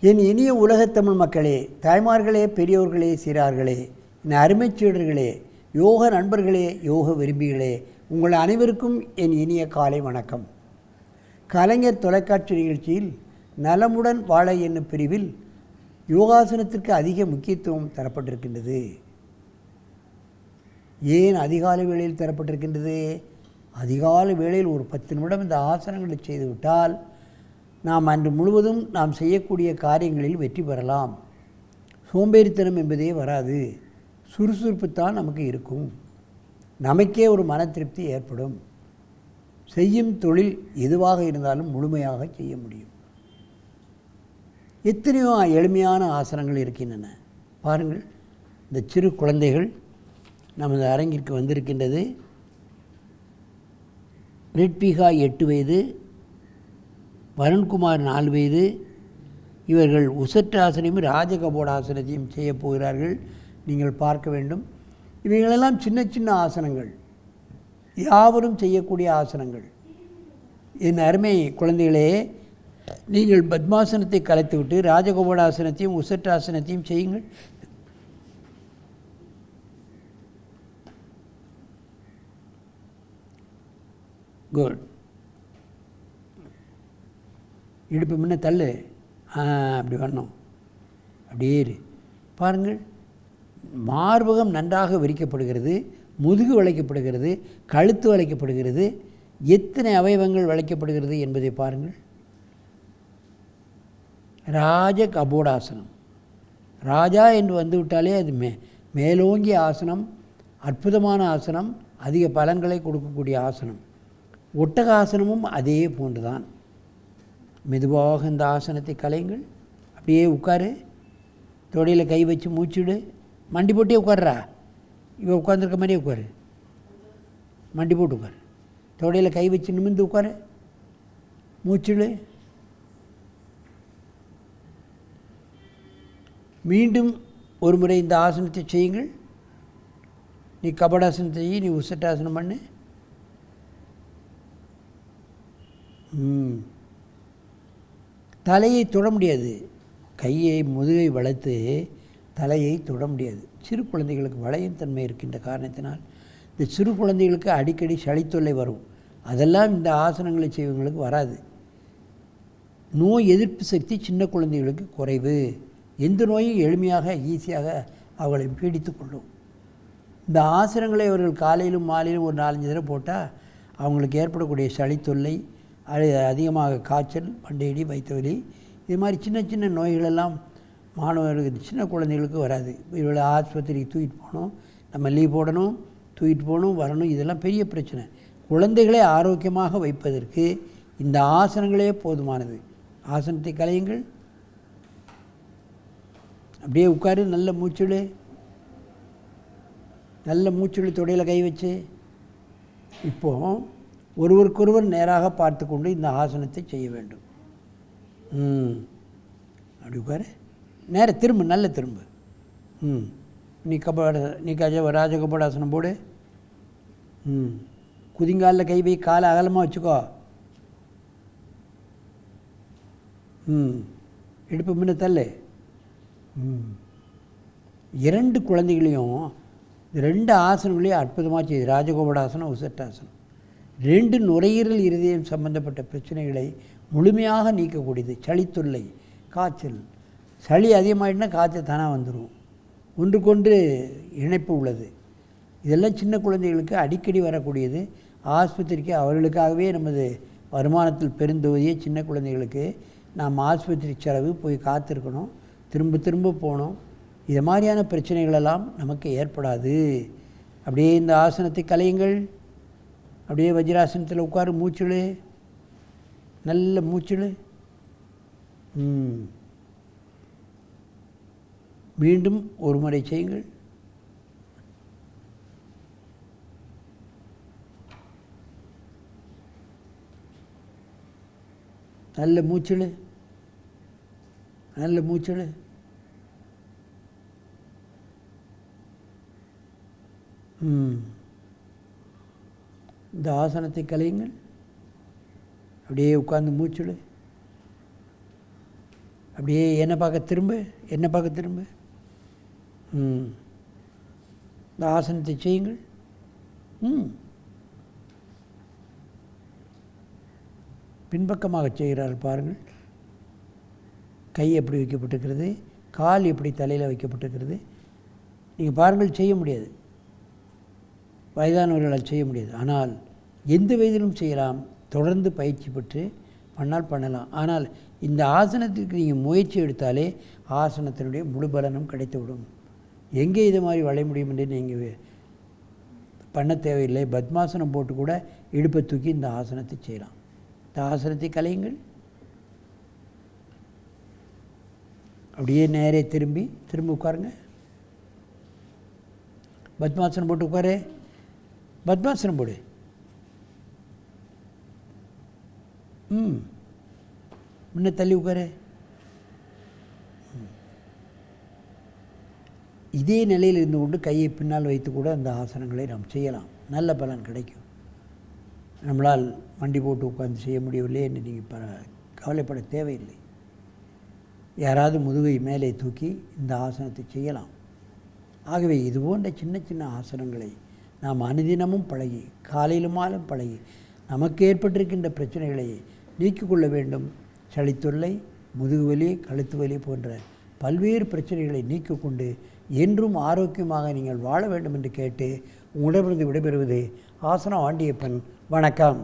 என் இனிய உலகத்தமிழ் மக்களே, தாய்மார்களே, பெரியோர்களே, சிறார்களே, என் அருமைச்சீடர்களே, யோக நண்பர்களே, யோக விரும்பிகளே, உங்கள் அனைவருக்கும் என் இனிய காலை வணக்கம். கலைஞர் தொலைக்காட்சி நிகழ்ச்சியில் நலமுடன் வாழ என்னும் பிரிவில் யோகாசனத்திற்கு அதிக முக்கியத்துவம் தரப்பட்டிருக்கின்றது. ஏன் அதிகாலை வேளையில் தரப்பட்டிருக்கின்றது? அதிகாலை வேளையில் ஒரு 10 நிமிடம் இந்த ஆசனங்களை செய்துவிட்டால் நாம் அன்று முழுவதும் நாம் செய்யக்கூடிய காரியங்களில் வெற்றி பெறலாம். சோம்பேறித்தனம் என்பதே வராது. சுறுசுறுப்புத்தான் நமக்கு இருக்கும். நமக்கே ஒரு மன திருப்தி ஏற்படும். செய்யும் தொழில் எதுவாக இருந்தாலும் முழுமையாக செய்ய முடியும். எத்தனையோ எளிமையான ஆசனங்கள் இருக்கின்றன. பாருங்கள், இந்த சிறு குழந்தைகள் நமது அரங்கிற்கு வந்திருக்கின்றது. ரிட்விகா 8 வயது, வருண்குமார் 4 வயது. இவர்கள் உசட்டாசனையும் ராஜகபோடாசனத்தையும் செய்ய போகிறார்கள். நீங்கள் பார்க்க வேண்டும். இவைகளெல்லாம் சின்ன சின்ன ஆசனங்கள், யாவரும் செய்யக்கூடிய ஆசனங்கள். என் அருமை குழந்தைகளே, நீங்கள் பத்மாசனத்தை கலைத்துவிட்டு ராஜகோபாடாசனத்தையும் உசட்டாசனத்தையும் செய்யுங்கள். குட். இடுப்பு முன்ன தள்ளு. அப்படி வரணும். அப்படியே இரு. பாருங்கள், மார்பகம் நன்றாக விரிக்கப்படுகிறது, முதுகு வளைக்கப்படுகிறது, கழுத்து வளைக்கப்படுகிறது. எத்தனை அவயவங்கள் வளைக்கப்படுகிறது என்பதை பாருங்கள். ராஜ கபோடாசனம். ராஜா என்று வந்துவிட்டாலே அது மேலோங்கிய ஆசனம், அற்புதமான ஆசனம், அதிக பலன்களை கொடுக்கக்கூடிய ஆசனம். ஒட்டகாசனமும் அதே போன்றுதான். மெதுவாக இந்த ஆசனத்தை கலையுங்கள். அப்படியே உட்காரு. தொடையில் கை வச்சு மூச்சுடு. மண்டி போட்டே உட்கார்றா. இவ உட்காந்துருக்க மாதிரியே உட்காரு. மண்டி போட்டு உட்காரு. தொடையில் கை வச்சு நிமிர்ந்து உட்காரு. மூச்சுடு. மீண்டும் ஒரு முறை இந்த ஆசனத்தை செய்யுங்கள். நீ கபடாசனத்தை செய்ய, நீ உசட்டாசனம் பண்ணு. தலையை தொட முடியாது. கையை முதுகை வளைத்து தலையை தொட முடியாது. சிறு குழந்தைகளுக்கு வளையும் தன்மை இருக்கின்ற காரணத்தினால் இந்த சிறு குழந்தைகளுக்கு அடிக்கடி சளித்தொல்லை வரும். அதெல்லாம் இந்த ஆசனங்களை செய்வங்களுக்கு வராது. நோய் எதிர்ப்பு சக்தி சின்ன குழந்தைகளுக்கு குறைவு. எந்த நோயும் எளிமையாக ஈஸியாக அவர்களை பீடித்து கொள்ளும். இந்த ஆசனங்களை அவர்கள் காலையிலும் மாலையிலும் ஒரு 4-5 தடவை போட்டால் அவங்களுக்கு ஏற்படக்கூடிய சளித்தொல்லை, அதிகமாக காய்ச்சல், மண்டையடி, வயிற்று வலி, இது மாதிரி சின்ன சின்ன நோய்களெல்லாம் மாணவர்களுக்கு, சின்ன குழந்தைகளுக்கு வராது. இவளை ஆஸ்பத்திரிக்கு தூக்கிட்டு போகணும், நம்ம லீவ் போடணும், தூக்கிட்டு போகணும், வரணும். இதெல்லாம் பெரிய பிரச்சனை. குழந்தைகளை ஆரோக்கியமாக வைப்பதற்கு இந்த ஆசனங்களே போதுமானது. ஆசனத்தை கலையுங்கள். அப்படியே உட்காரு. நல்ல மூச்சுடு. நல்ல மூச்சுடு. தொடையில் கை வச்சு இப்போது ஒருவருக்கொருவர் நேராக பார்த்து கொண்டு இந்த ஆசனத்தை செய்ய வேண்டும். அப்படி உட்காரு. நேர திரும்ப. நல்ல திரும்ப. நீ ராஜகபோடாசனம் போடு. குதிங்காலில் கை வை. காலை அகலமாக வச்சுக்கோ. இடுப்பு முன்ன தள்ளு. 2 குழந்தைகளையும் 2 ஆசனங்களையும் அற்புதமாக செய்யுது. ராஜகோபாடாசனம், உசட்டாசனம். 2 நுரையீரல், இருதயம் சம்பந்தப்பட்ட பிரச்சனைகளை முழுமையாக நீக்கக்கூடியது. சளித்தொல்லை, காய்ச்சல். சளி அதிகமாகிட்டுனா காய்ச்சல் தானாக வந்துடும். ஒன்றுக்கொன்று இணைப்பு உள்ளது. இதெல்லாம் சின்ன குழந்தைகளுக்கு அடிக்கடி வரக்கூடியது. ஆஸ்பத்திரிக்கு அவர்களுக்காகவே நமது வருமானத்தில் பெருந்தொகுதியே சின்ன குழந்தைகளுக்கு நாம் ஆஸ்பத்திரி செலவு போய் காத்திருக்கணும், திரும்ப திரும்ப போகணும். இது மாதிரியான பிரச்சனைகளெல்லாம் நமக்கு ஏற்படாது. அப்படியே இந்த ஆசனத்தை கலையுங்கள். அப்படியே வஜ்ராசனத்தில் உட்காரு. மூச்சுடு. நல்ல மூச்சுடு. மீண்டும் ஒரு முறை செய்யுங்கள். நல்ல மூச்சுடு. நல்ல மூச்சுடு. இந்த ஆசனத்தை கலையுங்கள். அப்படியே உட்கார்ந்து மூச்சுடு. அப்படியே என்னை பார்க்க திரும்ப, என்னை பார்க்க திரும்ப. இந்த ஆசனத்தை செய்யுங்கள். பின்பக்கமாக செய்கிறார்கள் பாருங்கள். கை எப்படி வைக்கப்பட்டிருக்கிறது, கால் எப்படி தலையில் வைக்கப்பட்டிருக்கிறது. நீங்கள் பாருங்கள், செய்ய முடியாது, வயதானவர்களால் செய்ய முடியாது. ஆனால் எந்த வயதிலும் செய்யலாம். தொடர்ந்து பயிற்சி பெற்று பண்ணலாம். ஆனால் இந்த ஆசனத்திற்கு நீங்கள் முயற்சி எடுத்தாலே ஆசனத்தினுடைய முழு பலனும் கிடைத்துவிடும். எங்கே இது மாதிரி வளைய முடியும் என்று நீங்கள் பண்ண தேவையில்லை. பத்மாசனம் போட்டு கூட இடுப்பை தூக்கி இந்த ஆசனத்தை செய்யலாம். இந்த ஆசனத்தை கலையுங்கள். அப்படியே நேரே திரும்பி உட்காருங்க. பத்மாசனம் போட்டு உட்காரு. பத்மாசனம் போடு. முன்ன தள்ளி உட்காரு. இதே நிலையில் இருந்து கொண்டு கையை பின்னால் வைத்து கூட அந்த ஆசனங்களை நாம் செய்யலாம். நல்ல பலன் கிடைக்கும். நம்மளால் வண்டி போட்டு உட்கார்ந்து செய்ய முடியவில்லை என்று நீங்கள் கவலைப்பட தேவையில்லை. யாராவது முதுகை மேலே தூக்கி இந்த ஆசனத்தை செய்யலாம். ஆகவே இது போன்ற சின்ன சின்ன ஆசனங்களை நாம் அனுதினமும் பழகி, காலையிலும் மாலும் பழகி, நமக்கு ஏற்பட்டிருக்கின்ற பிரச்சனைகளை நீக்கிக் கொள்ள வேண்டும். சளித்தொல்லை, முதுகுவலி, கழுத்து வலி போன்ற பல்வேறு பிரச்சனைகளை நீக்கிக் கொண்டு என்றும் ஆரோக்கியமாக நீங்கள் வாழ வேண்டும் என்று கேட்டு உங்களிடமிருந்து விடைபெறுவது ஆசனம் ஆண்டியப்பன். வணக்கம்.